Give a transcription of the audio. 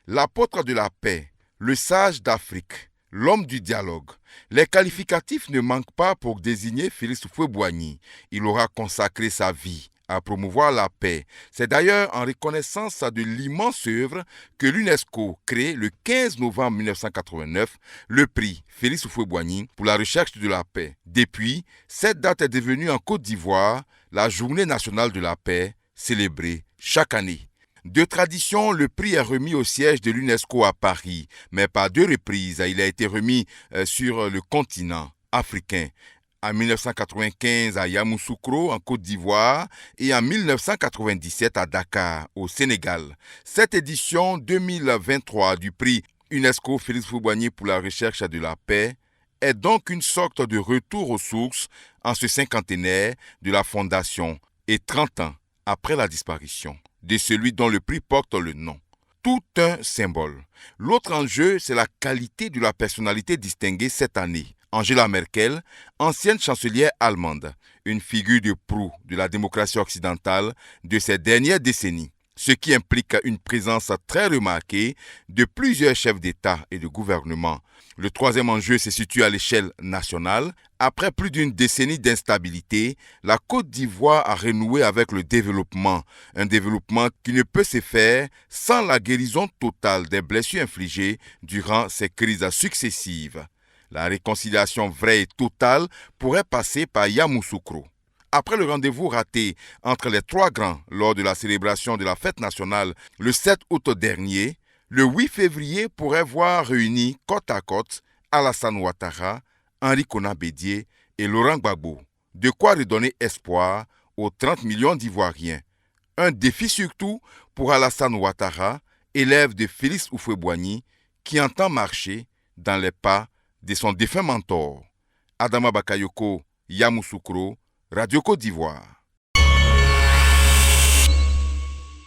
l'apôtre de la paix, le sage d'Afrique, l'homme du dialogue. Les qualificatifs ne manquent pas pour désigner Félix Houphouët-Boigny. Il aura consacré sa vie à promouvoir la paix. C'est d'ailleurs en reconnaissance de l'immense œuvre que l'UNESCO crée le 15 novembre 1989 le prix Félix Houphouët-Boigny pour la recherche de la paix. Depuis, cette date est devenue en Côte d'Ivoire la journée nationale de la paix, célébrée chaque année. De tradition, le prix est remis au siège de l'UNESCO à Paris, mais par 2 reprises. Il a été remis sur le continent africain. En 1995 à Yamoussoukro, en Côte d'Ivoire, et en 1997 à Dakar, au Sénégal. Cette édition 2023 du prix UNESCO Félix Houphouët-Boigny pour la recherche de la paix est donc une sorte de retour aux sources en ce cinquantenaire de la Fondation et 30 ans après la disparition de celui dont le prix porte le nom. Tout un symbole. L'autre enjeu, c'est la qualité de la personnalité distinguée cette année. Angela Merkel, ancienne chancelière allemande, une figure de proue de la démocratie occidentale de ces dernières décennies, ce qui implique une présence très remarquée de plusieurs chefs d'État et de gouvernement. Le troisième enjeu se situe à l'échelle nationale. Après plus d'une décennie d'instabilité, la Côte d'Ivoire a renoué avec le développement, un développement qui ne peut se faire sans la guérison totale des blessures infligées durant ces crises successives. La réconciliation vraie et totale pourrait passer par Yamoussoukro. Après le rendez-vous raté entre les 3 grands lors de la célébration de la fête nationale le 7 août dernier, le 8 février pourrait voir réunis côte à côte Alassane Ouattara, Henri Konan Bédié et Laurent Gbagbo. De quoi redonner espoir aux 30 millions d'Ivoiriens. Un défi surtout pour Alassane Ouattara, élève de Félix Houphouët-Boigny, qui entend marcher dans les pas de son défunt mentor. Adama Bakayoko, Yamoussoukro, Radio Côte d'Ivoire.